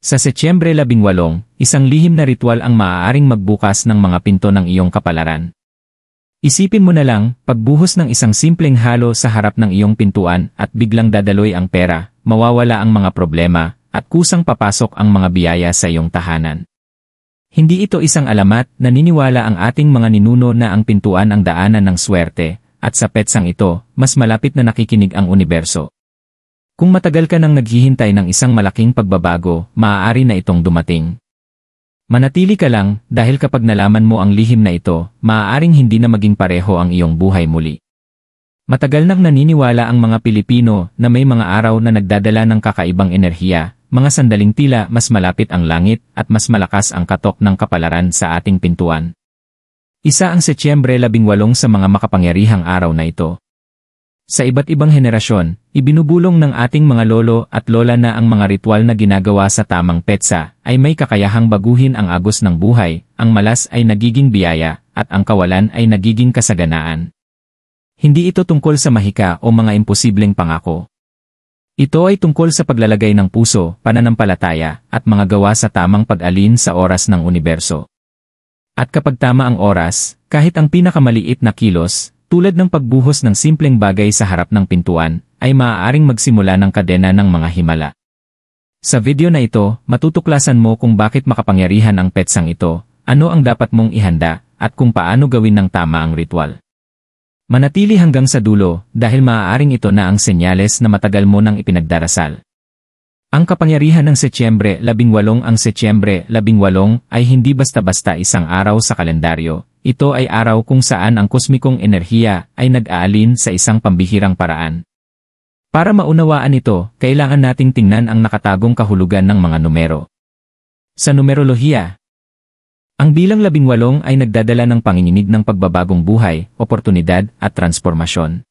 Sa Setyembre 18, isang lihim na ritual ang maaaring magbukas ng mga pinto ng iyong kapalaran. Isipin mo na lang, pagbuhos ng isang simpleng halo sa harap ng iyong pintuan at biglang dadaloy ang pera, mawawala ang mga problema, at kusang papasok ang mga biyaya sa iyong tahanan. Hindi ito isang alamat, naniniwala ang ating mga ninuno na ang pintuan ang daanan ng swerte, at sa petsang ito, mas malapit na nakikinig ang universo. Kung matagal ka nang naghihintay ng isang malaking pagbabago, maaari na itong dumating. Manatili ka lang, dahil kapag nalaman mo ang lihim na ito, maaaring hindi na maging pareho ang iyong buhay muli. Matagal nang naniniwala ang mga Pilipino na may mga araw na nagdadala ng kakaibang enerhiya, mga sandaling tila mas malapit ang langit at mas malakas ang katok ng kapalaran sa ating pintuan. Isa ang Setyembre 18 sa mga makapangyarihang araw na ito. Sa iba't ibang henerasyon, ibinubulong ng ating mga lolo at lola na ang mga ritual na ginagawa sa tamang petsa ay may kakayahang baguhin ang agos ng buhay, ang malas ay nagiging biyaya, at ang kawalan ay nagiging kasaganaan. Hindi ito tungkol sa mahika o mga imposibleng pangako. Ito ay tungkol sa paglalagay ng puso, pananampalataya, at mga gawa sa tamang pag-alin sa oras ng universo. At kapag tama ang oras, kahit ang pinakamaliit na kilos, tulad ng pagbuhos ng simpleng bagay sa harap ng pintuan, ay maaaring magsimula ng kadena ng mga himala. Sa video na ito, matutuklasan mo kung bakit makapangyarihan ang petsang ito, ano ang dapat mong ihanda, at kung paano gawin ng tama ang ritual. Manatili hanggang sa dulo, dahil maaaring ito na ang senyales na matagal mo nang ipinagdarasal. Ang kapangyarihan ng Setyembre 18. Ang Setyembre 18 ay hindi basta-basta isang araw sa kalendaryo. Ito ay araw kung saan ang kosmikong enerhiya ay nag-aalin sa isang pambihirang paraan. Para maunawaan ito, kailangan nating tingnan ang nakatagong kahulugan ng mga numero. Sa numerolohiya, ang bilang 18 ay nagdadala ng panginginig ng pagbabagong buhay, oportunidad, at transformasyon.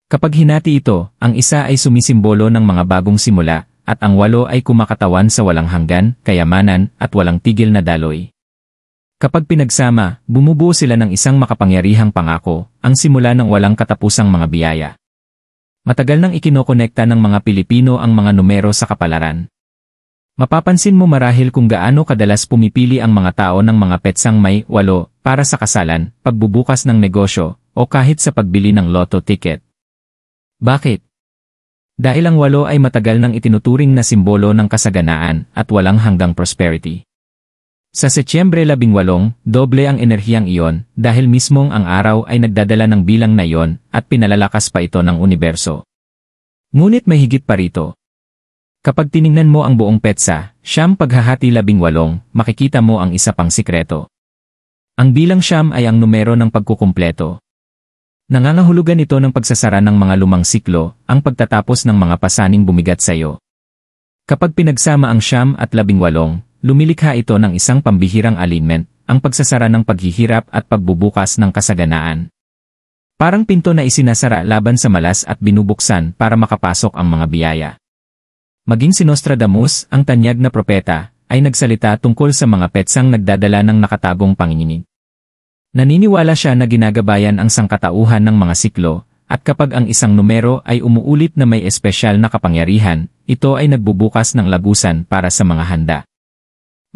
Kapag hinati ito, ang isa ay sumisimbolo ng mga bagong simula, at ang 8 ay kumakatawan sa walang hanggan, kayamanan, at walang tigil na daloy. Kapag pinagsama, bumubuo sila ng isang makapangyarihang pangako, ang simula ng walang katapusang mga biyaya. Matagal nang ikinokonekta ng mga Pilipino ang mga numero sa kapalaran. Mapapansin mo marahil kung gaano kadalas pumipili ang mga tao ng mga petsang may 8 para sa kasalan, pagbubukas ng negosyo, o kahit sa pagbili ng lotto ticket. Bakit? Dahil ang 8 ay matagal nang itinuturing na simbolo ng kasaganaan at walang hanggang prosperity. Sa Setyembre 18, doble ang enerhiyang iyon dahil mismong ang araw ay nagdadala ng bilang na iyon at pinalalakas pa ito ng universo. Ngunit may higit pa rito. Kapag tiningnan mo ang buong petsa, siyam paghahati 18, makikita mo ang isa pang sikreto. Ang bilang siyam ay ang numero ng pagkukumpleto. Nangangahulugan ito ng pagsasara ng mga lumang siklo, ang pagtatapos ng mga pasaning bumigat sa iyo. Kapag pinagsama ang siyam at 18, lumilikha ito ng isang pambihirang alignment, ang pagsasara ng paghihirap at pagbubukas ng kasaganaan. Parang pinto na isinasara laban sa malas at binubuksan para makapasok ang mga biyaya. Maging si Nostradamus, ang tanyag na propeta, ay nagsalita tungkol sa mga petsang nagdadala ng nakatagong panginginig. Naniniwala siya na ginagabayan ang sangkatauhan ng mga siklo, at kapag ang isang numero ay umuulit na may espesyal na kapangyarihan, ito ay nagbubukas ng lagusan para sa mga handa.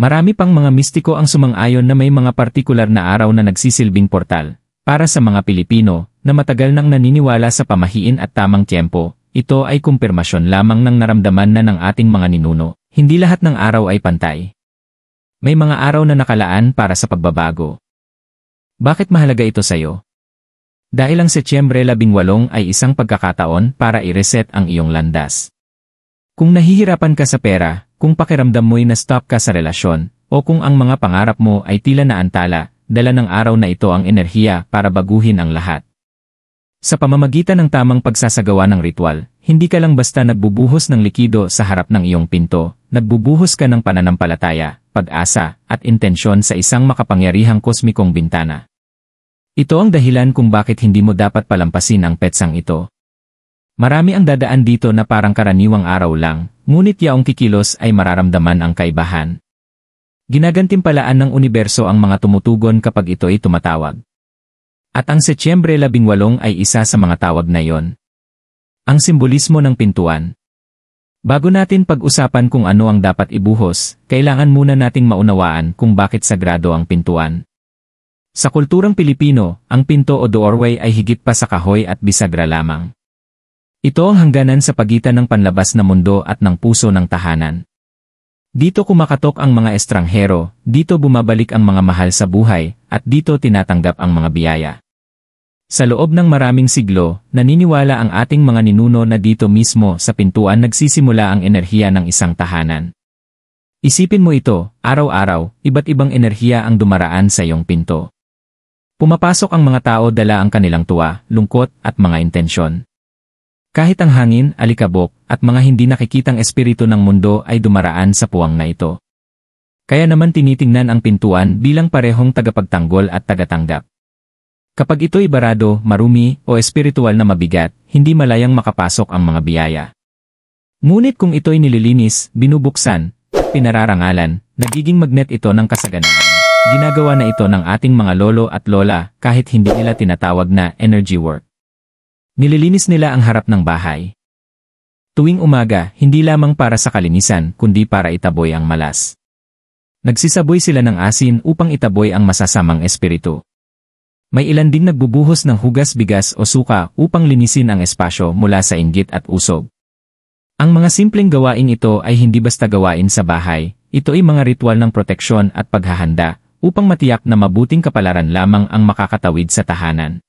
Marami pang mga mistiko ang sumang-ayon na may mga partikular na araw na nagsisilbing portal. Para sa mga Pilipino, na matagal nang naniniwala sa pamahiin at tamang tiyempo, ito ay kumpirmasyon lamang ng naramdaman na ng ating mga ninuno. Hindi lahat ng araw ay pantay. May mga araw na nakalaan para sa pagbabago. Bakit mahalaga ito sa'yo? Dahil ang Setyembre 18 ay isang pagkakataon para i-reset ang iyong landas. Kung nahihirapan ka sa pera, kung pakiramdam mo'y na-stop ka sa relasyon, o kung ang mga pangarap mo ay tila naantala, dala ng araw na ito ang enerhiya para baguhin ang lahat. Sa pamamagitan ng tamang pagsasagawa ng ritual, hindi ka lang basta nagbubuhos ng likido sa harap ng iyong pinto, nagbubuhos ka ng pananampalataya, pag-asa, at intensyon sa isang makapangyarihang kosmikong bintana. Ito ang dahilan kung bakit hindi mo dapat palampasin ang petsang ito. Marami ang dadaan dito na parang karaniwang araw lang, ngunit yaong kikilos ay mararamdaman ang kaibahan. Ginagantimpalaan ng universo ang mga tumutugon kapag ito ay tumatawag. At ang Setyembre 18 ay isa sa mga tawag na iyon. Ang simbolismo ng pintuan. Bago natin pag-usapan kung ano ang dapat ibuhos, kailangan muna nating maunawaan kung bakit sagrado ang pintuan. Sa kulturang Pilipino, ang pinto o doorway ay higit pa sa kahoy at bisagra lamang. Ito ang hangganan sa pagitan ng panlabas na mundo at ng puso ng tahanan. Dito kumakatok ang mga estranghero, dito bumabalik ang mga mahal sa buhay, at dito tinatanggap ang mga biyaya. Sa loob ng maraming siglo, naniniwala ang ating mga ninuno na dito mismo sa pintuan nagsisimula ang enerhiya ng isang tahanan. Isipin mo ito, araw-araw, iba't ibang enerhiya ang dumaraan sa iyong pinto. Pumapasok ang mga tao dala ang kanilang tuwa, lungkot, at mga intensyon. Kahit ang hangin, alikabok, at mga hindi nakikitang espiritu ng mundo ay dumaraan sa puwang na ito. Kaya naman tinitingnan ang pintuan bilang parehong tagapagtanggol at tagatanggap. Kapag ito'y barado, marumi, o espiritual na mabigat, hindi malayang makapasok ang mga biyaya. Ngunit kung ito'y nililinis, binubuksan, at pinararangalan, nagiging magnet ito ng kasaganaan. Ginagawa na ito ng ating mga lolo at lola kahit hindi nila tinatawag na energy work. Nililinis nila ang harap ng bahay. Tuwing umaga, hindi lamang para sa kalinisan kundi para itaboy ang malas. Nagsisaboy sila ng asin upang itaboy ang masasamang espiritu. May ilan ding nagbubuhos ng hugas bigas o suka upang linisin ang espasyo mula sa inggit at usog. Ang mga simpleng gawain ito ay hindi basta gawain sa bahay, ito ay mga ritual ng proteksyon at paghahanda upang matiyak na mabuting kapalaran lamang ang makakatawid sa tahanan.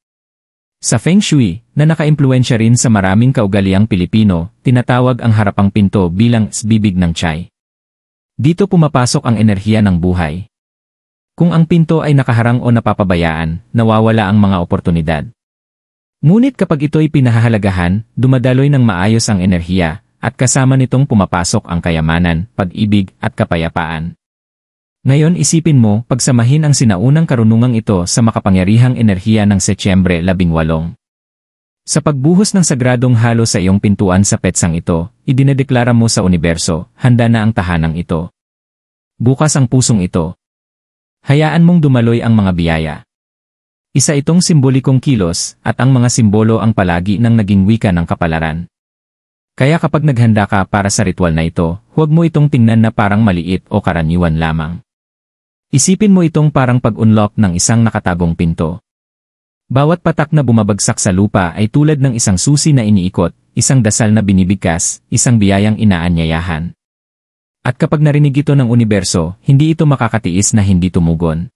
Sa Feng Shui, na nakaimpluwensya rin sa maraming kaugaliang Pilipino, tinatawag ang harapang pinto bilang bibig ng tiyan. Dito pumapasok ang enerhiya ng buhay. Kung ang pinto ay nakaharang o napapabayaan, nawawala ang mga oportunidad. Ngunit kapag ito'y pinahahalagahan, dumadaloy ng maayos ang enerhiya, at kasama nitong pumapasok ang kayamanan, pag-ibig, at kapayapaan. Ngayon isipin mo, pagsamahin ang sinaunang karunungang ito sa makapangyarihang enerhiya ng Setyembre 18. Sa pagbuhos ng sagradong halo sa iyong pintuan sa petsang ito, idinedeklara mo sa universo, handa na ang tahanang ito. Bukas ang pusong ito. Hayaan mong dumaloy ang mga biyaya. Isa itong simbolikong kilos, at ang mga simbolo ang palagi ng naging wika ng kapalaran. Kaya kapag naghanda ka para sa ritual na ito, huwag mo itong tingnan na parang maliit o karaniwan lamang. Isipin mo itong parang pag-unlock ng isang nakatagong pinto. Bawat patak na bumabagsak sa lupa ay tulad ng isang susi na iniikot, isang dasal na binibigkas, isang biyayang inaanyayahan. At kapag narinig ito ng universo, hindi ito makakatiis na hindi tumugon.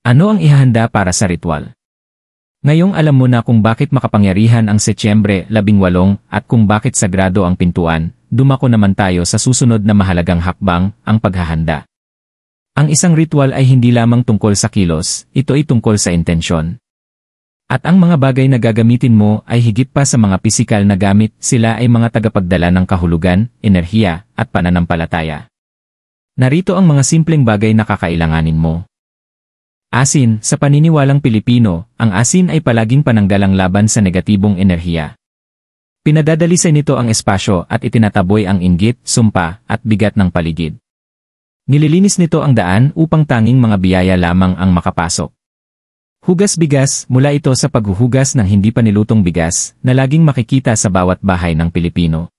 Ano ang ihahanda para sa ritual? Ngayong alam mo na kung bakit makapangyarihan ang Setyembre 18 at kung bakit sagrado ang pintuan, dumako naman tayo sa susunod na mahalagang hakbang, ang paghahanda. Ang isang ritual ay hindi lamang tungkol sa kilos, ito ay tungkol sa intensyon. At ang mga bagay na gagamitin mo ay higit pa sa mga pisikal na gamit, sila ay mga tagapagdala ng kahulugan, enerhiya, at pananampalataya. Narito ang mga simpleng bagay na kakailanganin mo. Asin, sa paniniwalang Pilipino, ang asin ay palaging pananggalang laban sa negatibong enerhiya. Pinadadalisay nito ang espasyo at itinataboy ang inggit, sumpa, at bigat ng paligid. Nililinis nito ang daan upang tanging mga biyaya lamang ang makapasok. Hugas bigas, mula ito sa paghuhugas ng hindi pa nilutong bigas na laging makikita sa bawat bahay ng Pilipino.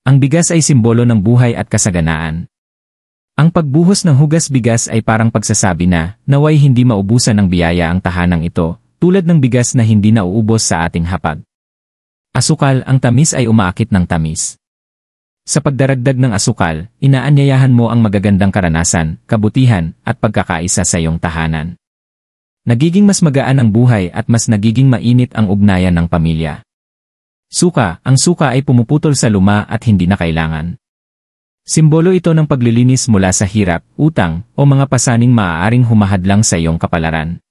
Ang bigas ay simbolo ng buhay at kasaganaan. Ang pagbuhos ng hugas bigas ay parang pagsasabi na, naway hindi maubusan ng biyaya ang tahanang ito, tulad ng bigas na hindi nauubos sa ating hapag. Asukal, ang tamis ay umaakit ng tamis. Sa pagdaragdag ng asukal, inaanyayahan mo ang magagandang karanasan, kabutihan, at pagkakaisa sa iyong tahanan. Nagiging mas magaan ang buhay at mas nagiging mainit ang ugnayan ng pamilya. Suka, ang suka ay pumuputol sa luma at hindi na kailangan. Simbolo ito ng paglilinis mula sa hirap, utang, o mga pasaning maaaring humahadlang sa iyong kapalaran.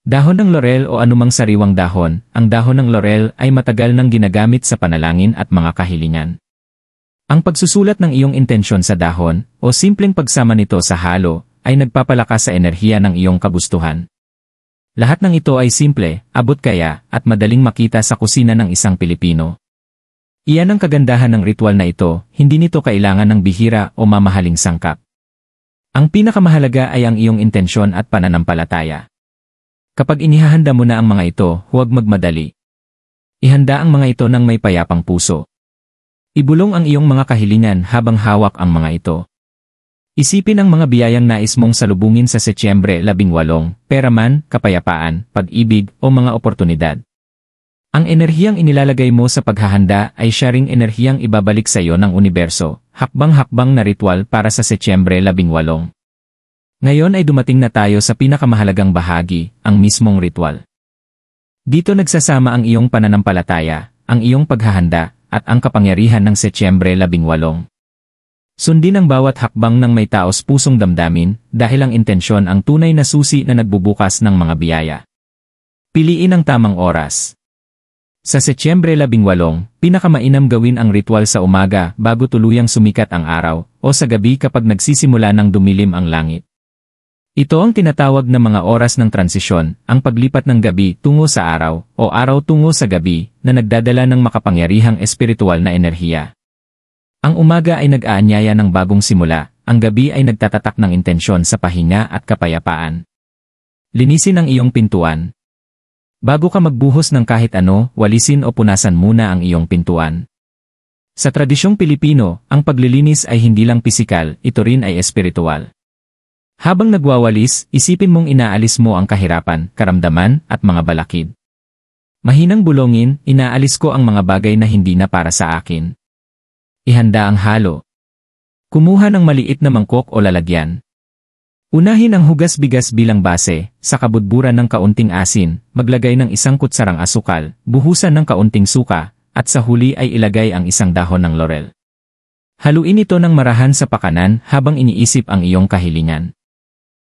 Dahon ng laurel o anumang sariwang dahon, ang dahon ng laurel ay matagal nang ginagamit sa panalangin at mga kahilingan. Ang pagsusulat ng iyong intensyon sa dahon, o simpleng pagsama nito sa halo, ay nagpapalakas sa enerhiya ng iyong kagustuhan. Lahat ng ito ay simple, abot kaya, at madaling makita sa kusina ng isang Pilipino. Iyan ang kagandahan ng ritual na ito, hindi nito kailangan ng bihira o mamahaling sangkap. Ang pinakamahalaga ay ang iyong intensyon at pananampalataya. Kapag inihahanda mo na ang mga ito, huwag magmadali. Ihanda ang mga ito ng may payapang puso. Ibulong ang iyong mga kahilingan habang hawak ang mga ito. Isipin ang mga biyayang nais mong salubungin sa Setyembre 18, pera man, kapayapaan, pag-ibig, o mga oportunidad. Ang enerhiyang inilalagay mo sa paghahanda ay siya ring enerhiyang ibabalik sa iyo ng universo, hakbang-hakbang na ritual para sa Setyembre 18. Ngayon ay dumating na tayo sa pinakamahalagang bahagi, ang mismong ritual. Dito nagsasama ang iyong pananampalataya, ang iyong paghahanda, at ang kapangyarihan ng Setyembre 18. Sundin ang bawat hakbang ng may taos pusong damdamin dahil ang intensyon ang tunay na susi na nagbubukas ng mga biyaya. Piliin ang tamang oras. Sa Setyembre 18, pinakamainam gawin ang ritual sa umaga bago tuluyang sumikat ang araw o sa gabi kapag nagsisimula ng dumilim ang langit. Ito ang tinatawag na mga oras ng transisyon, ang paglipat ng gabi tungo sa araw o araw tungo sa gabi na nagdadala ng makapangyarihang espiritual na enerhiya. Ang umaga ay nag-aanyaya ng bagong simula, ang gabi ay nagtatatak ng intensyon sa pahinga at kapayapaan. Linisin ang iyong pintuan. Bago ka magbuhos ng kahit ano, walisin o punasan muna ang iyong pintuan. Sa tradisyong Pilipino, ang paglilinis ay hindi lang pisikal, ito rin ay espiritual. Habang nagwawalis, isipin mong inaalis mo ang kahirapan, karamdaman, at mga balakid. Mahinang bulongin, inaalis ko ang mga bagay na hindi na para sa akin. Ihanda ang halo. Kumuha ng maliit na mangkok o lalagyan. Unahin ang hugas bigas bilang base, sa kabudburan ng kaunting asin, maglagay ng isang kutsarang asukal, buhusan ng kaunting suka, at sa huli ay ilagay ang isang dahon ng laurel. Haluin ito ng marahan sa pakanan habang iniisip ang iyong kahilingan.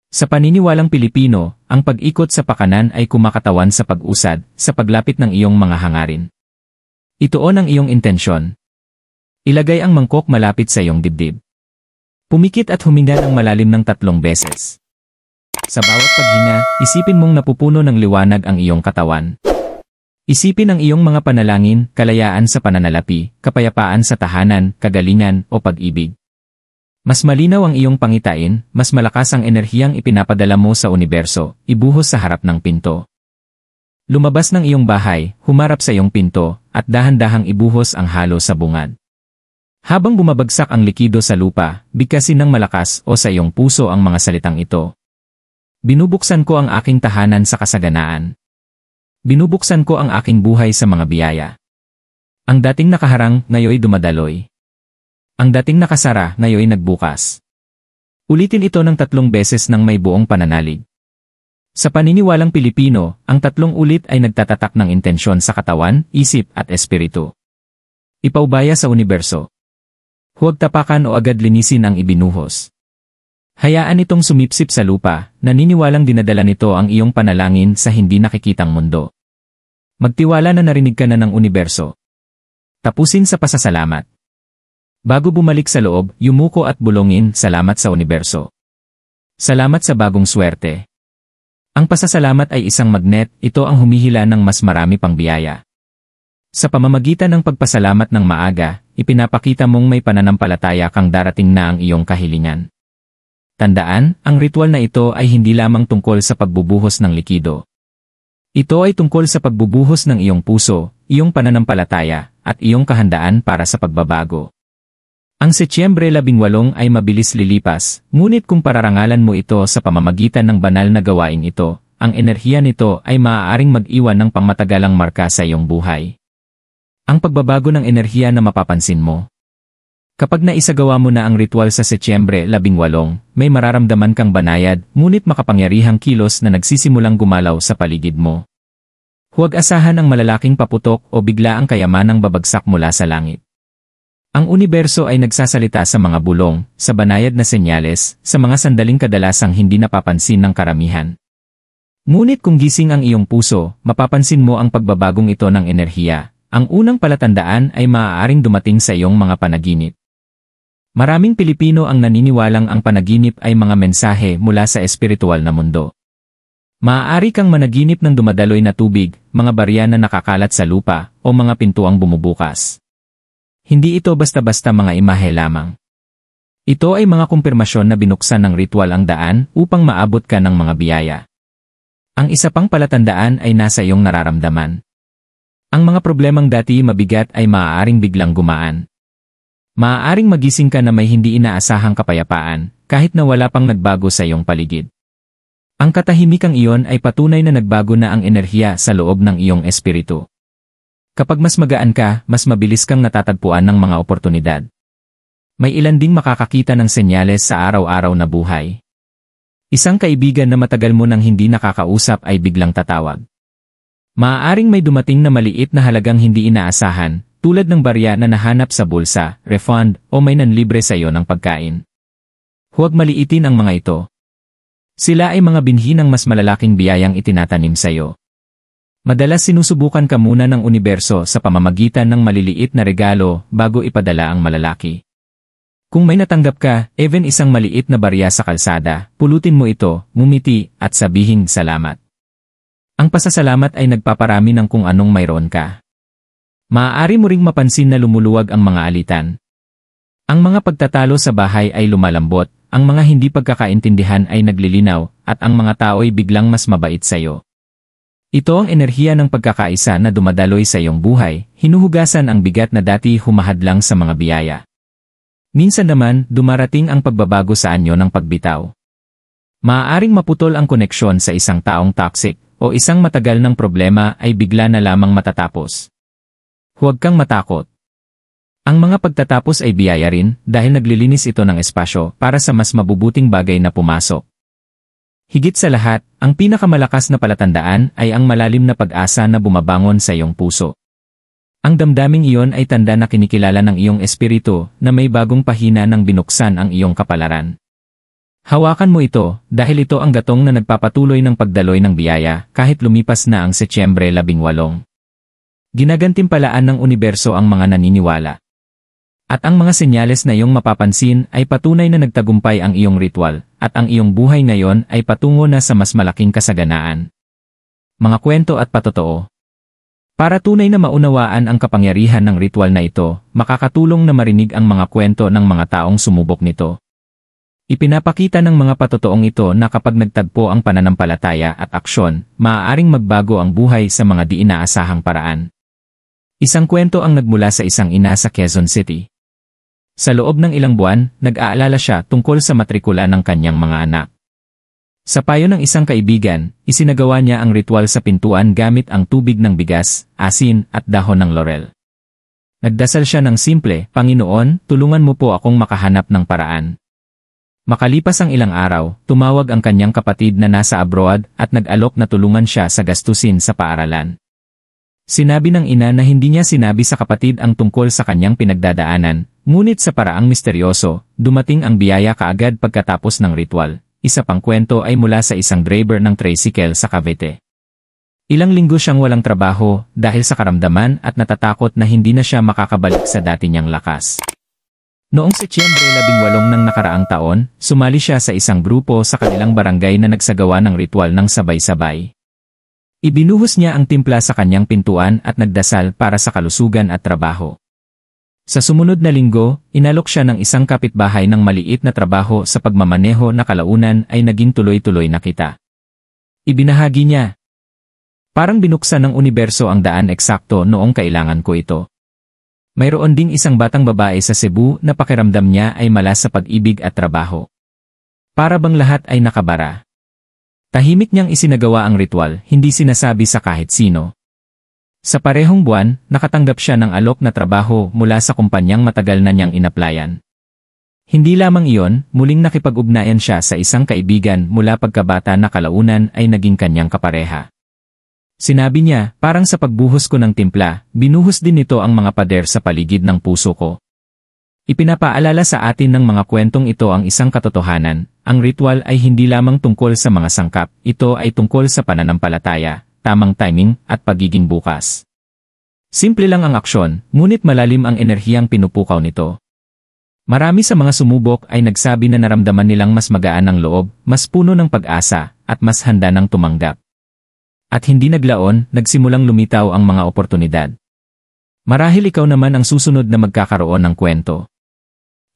Sa paniniwalang Pilipino, ang pag-ikot sa pakanan ay kumakatawan sa pag-usad, sa paglapit ng iyong mga hangarin. Ituon ang iyong intensyon. Ilagay ang mangkok malapit sa iyong dibdib. Pumikit at huminga ng malalim ng 3 beses. Sa bawat paghinga, isipin mong napupuno ng liwanag ang iyong katawan. Isipin ang iyong mga panalangin, kalayaan sa pananalapi, kapayapaan sa tahanan, kagalingan, o pag-ibig. Mas malinaw ang iyong pangitain, mas malakas ang enerhiyang ipinapadala mo sa universo, ibuhos sa harap ng pinto. Lumabas ng iyong bahay, humarap sa iyong pinto, at dahan-dahang ibuhos ang halo sa bungad. Habang bumabagsak ang likido sa lupa, bigkasin ng malakas o sa iyong puso ang mga salitang ito. Binubuksan ko ang aking tahanan sa kasaganaan. Binubuksan ko ang aking buhay sa mga biyaya. Ang dating nakaharang, ngayoy dumadaloy. Ang dating nakasara, ngayoy nagbukas. Ulitin ito ng 3 beses ng may buong pananalig. Sa paniniwalang Pilipino, ang 3 ulit ay nagtatatak ng intensyon sa katawan, isip at espiritu. Ipaubaya sa universo. Huwag tapakan o agad linisin ang ibinuhos. Hayaan itong sumipsip sa lupa, naniniwalang dinadala nito ang iyong panalangin sa hindi nakikitang mundo. Magtiwala na narinig ka na ng universo. Tapusin sa pasasalamat. Bago bumalik sa loob, yumuko at bulongin, salamat sa universo. Salamat sa bagong swerte. Ang pasasalamat ay isang magnet, ito ang humihila ng mas marami pang biyaya. Sa pamamagitan ng pagpasalamat ng maaga, ipinapakita mong may pananampalataya kang darating na ang iyong kahilingan. Tandaan, ang ritual na ito ay hindi lamang tungkol sa pagbubuhos ng likido. Ito ay tungkol sa pagbubuhos ng iyong puso, iyong pananampalataya, at iyong kahandaan para sa pagbabago. Ang Setyembre 18 ay mabilis lilipas, ngunit kung pararangalan mo ito sa pamamagitan ng banal na gawain ito, ang enerhiya nito ay maaaring mag-iwan ng pangmatagalang marka sa iyong buhay. Ang pagbabago ng enerhiya na mapapansin mo. Kapag naisagawa mo na ang ritual sa Setyembre 18, may mararamdaman kang banayad, ngunit makapangyarihang kilos na nagsisimulang gumalaw sa paligid mo. Huwag asahan ang malalaking paputok o bigla ang kayamanang babagsak mula sa langit. Ang universo ay nagsasalita sa mga bulong, sa banayad na senyales, sa mga sandaling kadalasang hindi napapansin ng karamihan. Ngunit kung gising ang iyong puso, mapapansin mo ang pagbabagong ito ng enerhiya. Ang unang palatandaan ay maaaring dumating sa iyong mga panaginip. Maraming Pilipino ang naniniwalang ang panaginip ay mga mensahe mula sa espiritual na mundo. Maaari kang managinip ng dumadaloy na tubig, mga barya na nakakalat sa lupa, o mga pintuang bumubukas. Hindi ito basta-basta mga imahe lamang. Ito ay mga kumpirmasyon na binuksan ng ritual ang daan upang maabot ka ng mga biyaya. Ang isa pang palatandaan ay nasa iyong nararamdaman. Ang mga problemang dati mabigat ay maaaring biglang gumaan. Maaaring magising ka na may hindi inaasahang kapayapaan, kahit na wala pang nagbago sa iyong paligid. Ang katahimikang iyon ay patunay na nagbago na ang enerhiya sa loob ng iyong espiritu. Kapag mas magaan ka, mas mabilis kang natatagpuan ng mga oportunidad. May ilan ding makakakita ng senyales sa araw-araw na buhay. Isang kaibigan na matagal mo nang hindi nakakausap ay biglang tatawag. Maaaring may dumating na maliit na halagang hindi inaasahan, tulad ng barya na nahanap sa bulsa, refund, o may nanlibre sa iyo ng pagkain. Huwag maliitin ang mga ito. Sila ay mga binhi ng mas malalaking biyayang itinatanim sa iyo. Madalas sinusubukan ka muna ng universo sa pamamagitan ng maliliit na regalo bago ipadala ang malalaki. Kung may natanggap ka, even isang maliit na barya sa kalsada, pulutin mo ito, ngumiti, at sabihin salamat. Ang pasasalamat ay nagpaparami ng kung anong mayroon ka. Maaari mo ring mapansin na lumuluwag ang mga alitan. Ang mga pagtatalo sa bahay ay lumalambot, ang mga hindi pagkakaintindihan ay naglilinaw, at ang mga tao ay biglang mas mabait sa iyo. Ito ang enerhiya ng pagkakaisa na dumadaloy sa iyong buhay, hinuhugasan ang bigat na dati humahadlang sa mga biyaya. Minsan naman, dumarating ang pagbabago sa anyo ng pagbitaw. Maaaring maputol ang koneksyon sa isang taong toxic, o isang matagal ng problema ay bigla na lamang matatapos. Huwag kang matakot. Ang mga pagtatapos ay biyaya rin dahil naglilinis ito ng espasyo para sa mas mabubuting bagay na pumasok. Higit sa lahat, ang pinakamalakas na palatandaan ay ang malalim na pag-asa na bumabangon sa iyong puso. Ang damdaming iyon ay tanda na kinikilala ng iyong espiritu na may bagong pahina ng binuksan ang iyong kapalaran. Hawakan mo ito dahil ito ang gatong na nagpapatuloy ng pagdaloy ng biyaya kahit lumipas na ang Setyembre 18. Ginagantimpalaan ng universo ang mga naniniwala. At ang mga senyales na iyong mapapansin ay patunay na nagtagumpay ang iyong ritual, at ang iyong buhay ngayon ay patungo na sa mas malaking kasaganaan. Mga kwento at patotoo. Para tunay na maunawaan ang kapangyarihan ng ritual na ito, makakatulong na marinig ang mga kwento ng mga taong sumubok nito. Ipinapakita ng mga patotoong ito na kapag nagtagpo ang pananampalataya at aksyon, maaaring magbago ang buhay sa mga di inaasahang paraan. Isang kwento ang nagmula sa isang ina sa Quezon City. Sa loob ng ilang buwan, nag-aalala siya tungkol sa matrikula ng kanyang mga anak. Sa payo ng isang kaibigan, isinagawa niya ang ritual sa pintuan gamit ang tubig ng bigas, asin, at dahon ng laurel. Nagdasal siya ng simple, "Panginoon, tulungan mo po akong makahanap ng paraan." Makalipas ang ilang araw, tumawag ang kanyang kapatid na nasa abroad at nag-alok na tulungan siya sa gastusin sa paaralan. Sinabi ng ina na hindi niya sinabi sa kapatid ang tungkol sa kanyang pinagdadaanan, ngunit sa paraang misteryoso, dumating ang biyaya kaagad pagkatapos ng ritual. Isa pang kwento ay mula sa isang driver ng tricycle sa Cavite. Ilang linggo siyang walang trabaho dahil sa karamdaman at natatakot na hindi na siya makakabalik sa dati niyang lakas. Noong Setyembre 18 ng nakaraang taon, sumali siya sa isang grupo sa kanilang barangay na nagsagawa ng ritual ng sabay-sabay. Ibinuhos niya ang timpla sa kanyang pintuan at nagdasal para sa kalusugan at trabaho. Sa sumunod na linggo, inalok siya ng isang kapitbahay ng maliit na trabaho sa pagmamaneho na kalaunan ay naging tuloy-tuloy na kita. Ibinahagi niya, "Parang binuksan ng universo ang daan eksakto noong kailangan ko ito." Mayroon ding isang batang babae sa Cebu na pakiramdam niya ay malas sa pag-ibig at trabaho. Para bang lahat ay nakabara. Tahimik niyang isinagawa ang ritual, hindi sinasabi sa kahit sino. Sa parehong buwan, nakatanggap siya ng alok na trabaho mula sa kumpanyang matagal na niyang inaplayan. Hindi lamang iyon, muling nakipag-ugnayan siya sa isang kaibigan mula pagkabata na kalaunan ay naging kanyang kapareha. Sinabi niya, "Parang sa pagbuhos ko ng timpla, binuhos din nito ang mga pader sa paligid ng puso ko." Ipinapaalala sa atin ng mga kwentong ito ang isang katotohanan, ang ritual ay hindi lamang tungkol sa mga sangkap, ito ay tungkol sa pananampalataya, tamang timing, at pagiging bukas. Simple lang ang aksyon, ngunit malalim ang enerhiyang pinupukaw nito. Marami sa mga sumubok ay nagsabi na naramdaman nilang mas magaan ang loob, mas puno ng pag-asa, at mas handa ng tumanggap. At hindi naglaon, nagsimulang lumitaw ang mga oportunidad. Marahil ikaw naman ang susunod na magkakaroon ng kwento.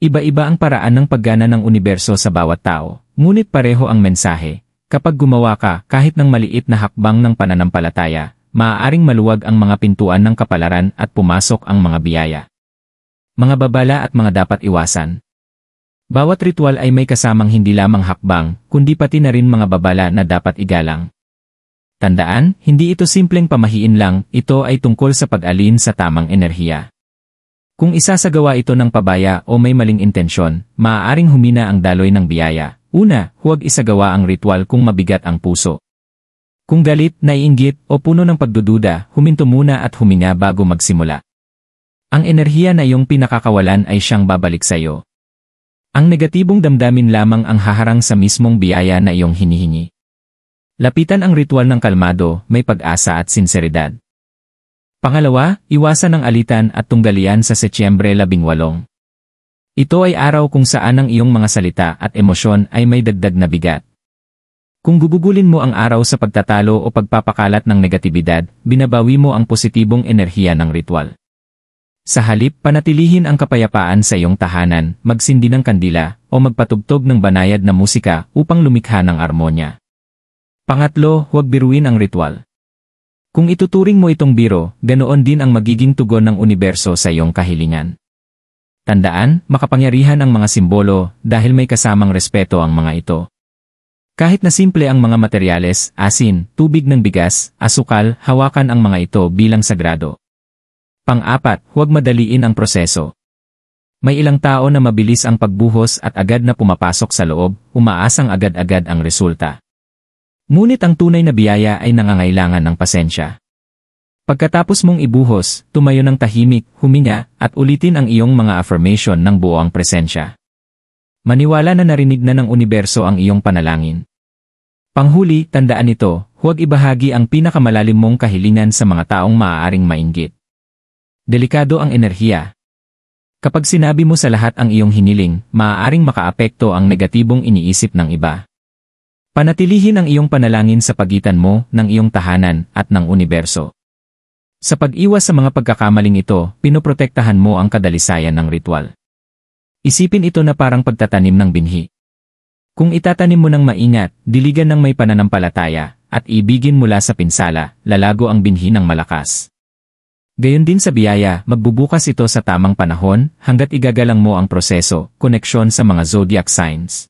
Iba-iba ang paraan ng paggana ng universo sa bawat tao, ngunit pareho ang mensahe. Kapag gumawa ka kahit ng maliit na hakbang ng pananampalataya, maaaring maluwag ang mga pintuan ng kapalaran at pumasok ang mga biyaya. Mga babala at mga dapat iwasan. Bawat ritual ay may kasamang hindi lamang hakbang, kundi pati na rin mga babala na dapat igalang. Tandaan, hindi ito simpleng pamahiin lang, ito ay tungkol sa pag-alin sa tamang enerhiya. Kung isasagawa ito ng pabaya o may maling intensyon, maaaring humina ang daloy ng biyaya. Una, huwag isagawa ang ritual kung mabigat ang puso. Kung galit, naiinggit, o puno ng pagdududa, huminto muna at huminga bago magsimula. Ang enerhiya na iyong pinakakawalan ay siyang babalik sa iyo. Ang negatibong damdamin lamang ang haharang sa mismong biyaya na iyong hinihingi. Lapitan ang ritual ng kalmado, may pag-asa at sinseridad. Pangalawa, iwasan ang alitan at tunggalian sa Setyembre 18. Ito ay araw kung saan ang iyong mga salita at emosyon ay may dagdag na bigat. Kung gugugulin mo ang araw sa pagtatalo o pagpapakalat ng negatibidad, binabawi mo ang positibong enerhiya ng ritual. Sa halip, panatilihin ang kapayapaan sa iyong tahanan, magsindi ng kandila, o magpatugtog ng banayad na musika upang lumikha ng armonya. Pangatlo, huwag biruin ang ritual. Kung ituturing mo itong biro, ganoon din ang magiging tugon ng universo sa iyong kahilingan. Tandaan, makapangyarihan ang mga simbolo dahil may kasamang respeto ang mga ito. Kahit na simple ang mga materyales, asin, tubig ng bigas, asukal, hawakan ang mga ito bilang sagrado. Pang-apat, huwag madaliin ang proseso. May ilang tao na mabilis ang pagbuhos at agad na pumapasok sa loob, umaasang agad-agad ang resulta. Ngunit ang tunay na biyaya ay nangangailangan ng pasensya. Pagkatapos mong ibuhos, tumayo ng tahimik, huminga, at ulitin ang iyong mga affirmation ng buong presensya. Maniwala na narinig na ng universo ang iyong panalangin. Panghuli, tandaan ito, huwag ibahagi ang pinakamalalim mong kahilingan sa mga taong maaaring mainggit. Delikado ang enerhiya. Kapag sinabi mo sa lahat ang iyong hiniling, maaaring makaapekto ang negatibong iniisip ng iba. Panatilihin ang iyong panalangin sa pagitan mo, ng iyong tahanan, at ng universo. Sa pag-iwas sa mga pagkakamaling ito, pinoprotektahan mo ang kadalisayan ng ritual. Isipin ito na parang pagtatanim ng binhi. Kung itatanim mo ng maingat, diligan ng may pananampalataya, at ibigin mula sa pinsala, lalago ang binhi ng malakas. Gayon din sa biyaya, magbubukas ito sa tamang panahon, hanggat igagalang mo ang proseso, koneksyon sa mga zodiac signs.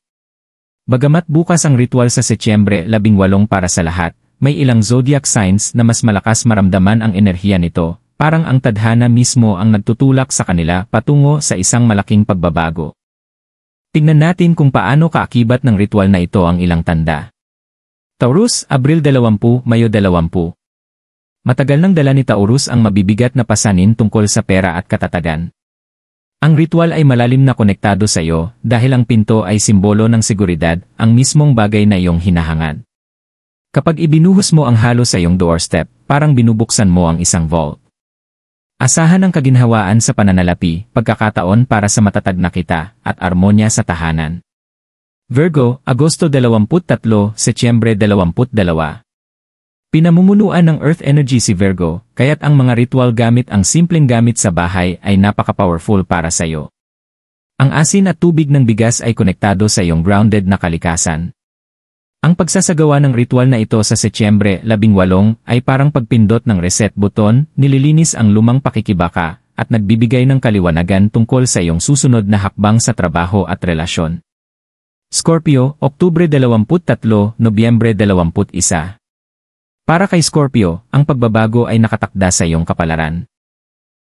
Bagamat bukas ang ritual sa Setyembre 18 para sa lahat, may ilang zodiac signs na mas malakas maramdaman ang enerhiya nito, parang ang tadhana mismo ang nagtutulak sa kanila patungo sa isang malaking pagbabago. Tingnan natin kung paano kaakibat ng ritual na ito ang ilang tanda. Taurus, Abril 20, Mayo 20. Matagal nang dala ni Taurus ang mabibigat na pasanin tungkol sa pera at katatagan. Ang ritual ay malalim na konektado sa iyo dahil ang pinto ay simbolo ng seguridad, ang mismong bagay na iyong hinahangad. Kapag ibinuhos mo ang halo sa iyong doorstep, parang binubuksan mo ang isang vault. Asahan ang kaginhawaan sa pananalapi, pagkakataon para sa matatag na kita, at armonya sa tahanan. Virgo, Agosto 23, Setyembre 22. Pinamumunuan ng Earth Energy si Virgo, kaya't ang mga ritual gamit ang simpleng gamit sa bahay ay napaka-powerful para sa iyo. Ang asin at tubig ng bigas ay konektado sa iyong grounded na kalikasan. Ang pagsasagawa ng ritual na ito sa Setyembre 18 ay parang pagpindot ng reset button, nililinis ang lumang pakikibaka, at nagbibigay ng kaliwanagan tungkol sa iyong susunod na hakbang sa trabaho at relasyon. Scorpio, Oktubre 23, Nobyembre 21. Para kay Scorpio, ang pagbabago ay nakatakda sa iyong kapalaran.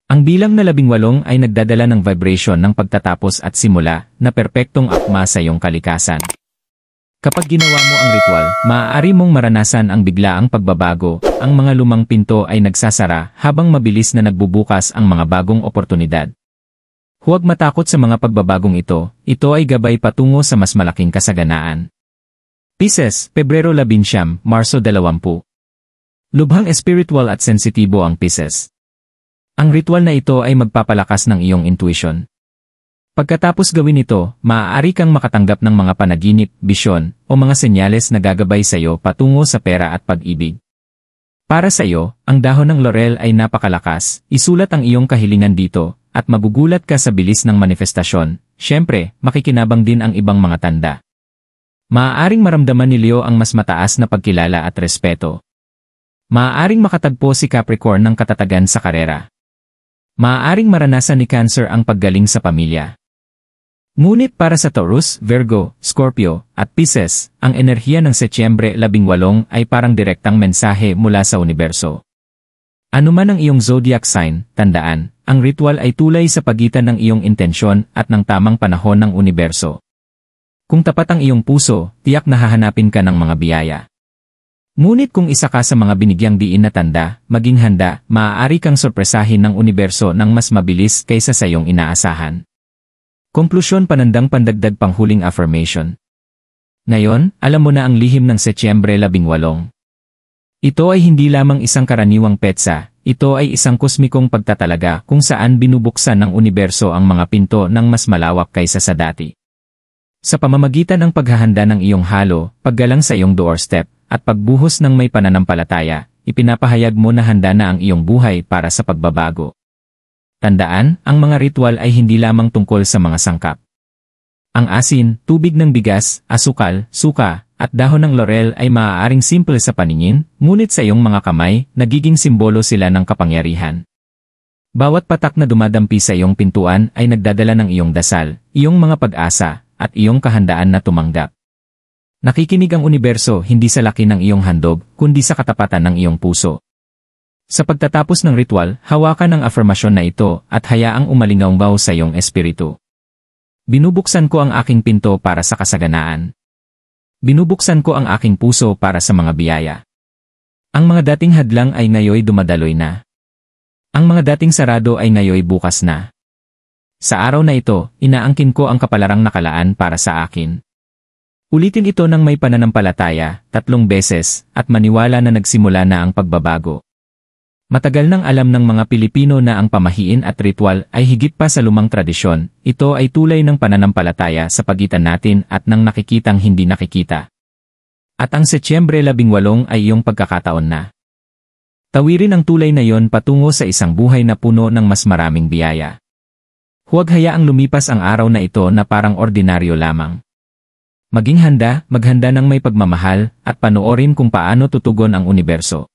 Ang bilang na 18 ay nagdadala ng vibration ng pagtatapos at simula na perpektong akma sa iyong kalikasan. Kapag ginawa mo ang ritual, maaari mong maranasan ang biglaang pagbabago, ang mga lumang pinto ay nagsasara habang mabilis na nagbubukas ang mga bagong oportunidad. Huwag matakot sa mga pagbabagong ito ay gabay patungo sa mas malaking kasaganaan. Pisces, Pebrero 11, Marso 20. Lubhang espiritual at sensitibo ang Pisces. Ang ritual na ito ay magpapalakas ng iyong intuition. Pagkatapos gawin ito, maaari kang makatanggap ng mga panaginip, bisyon, o mga senyales na gagabay sa iyo patungo sa pera at pag-ibig. Para sa iyo, ang dahon ng laurel ay napakalakas, isulat ang iyong kahilingan dito, at magugulat ka sa bilis ng manifestasyon. Siyempre, makikinabang din ang ibang mga tanda. Maaaring maramdaman ni Leo ang mas mataas na pagkilala at respeto. Maaaring makatagpo si Capricorn ng katatagan sa karera. Maaaring maranasan ni Cancer ang paggaling sa pamilya. Ngunit para sa Taurus, Virgo, Scorpio, at Pisces, ang enerhiya ng Setyembre 18 ay parang direktang mensahe mula sa universo. Ano man ang iyong zodiac sign, tandaan, ang ritual ay tulay sa pagitan ng iyong intensyon at ng tamang panahon ng universo. Kung tapat ang iyong puso, tiyak na hahanapin ka ng mga biyaya. Ngunit kung isa ka sa mga binigyang diin na tanda, maging handa, maaari kang sorpresahin ng universo ng mas mabilis kaysa sa iyong inaasahan. Konklusyon, panandang pandagdag panghuling affirmation. Ngayon, alam mo na ang lihim ng Setyembre 18. Ito ay hindi lamang isang karaniwang petsa, ito ay isang kosmikong pagtatalaga kung saan binubuksan ng universo ang mga pinto ng mas malawak kaysa sa dati. Sa pamamagitan ng paghahanda ng iyong halo, paggalang sa iyong doorstep, at pagbuhos ng may pananampalataya, ipinapahayag mo na handa na ang iyong buhay para sa pagbabago. Tandaan, ang mga ritual ay hindi lamang tungkol sa mga sangkap. Ang asin, tubig ng bigas, asukal, suka, at dahon ng laurel ay maaaring simple sa paningin, ngunit sa iyong mga kamay, nagiging simbolo sila ng kapangyarihan. Bawat patak na dumadampi sa iyong pintuan ay nagdadala ng iyong dasal, iyong mga pag-asa, at iyong kahandaan na tumanggap. Nakikinig ang universo hindi sa laki ng iyong handog, kundi sa katapatan ng iyong puso. Sa pagtatapos ng ritual, hawakan ang afirmasyon na ito at hayaang umalingaw sa iyong espiritu. Binubuksan ko ang aking pinto para sa kasaganaan. Binubuksan ko ang aking puso para sa mga biyaya. Ang mga dating hadlang ay ngayoy dumadaloy na. Ang mga dating sarado ay ngayoy bukas na. Sa araw na ito, inaangkin ko ang kapalarang nakalaan para sa akin. Ulitin ito ng may pananampalataya, 3 beses, at maniwala na nagsimula na ang pagbabago. Matagal nang alam ng mga Pilipino na ang pamahiin at ritual ay higit pa sa lumang tradisyon, ito ay tulay ng pananampalataya sa pagitan natin at ng nakikitang hindi nakikita. At ang Setyembre 18 ay iyong pagkakataon na. Tawirin ang tulay na yon patungo sa isang buhay na puno ng mas maraming biyaya. Huwag hayaang lumipas ang araw na ito na parang ordinaryo lamang. Maging handa, maghanda ng may pagmamahal, at panoorin kung paano tutugon ang universo.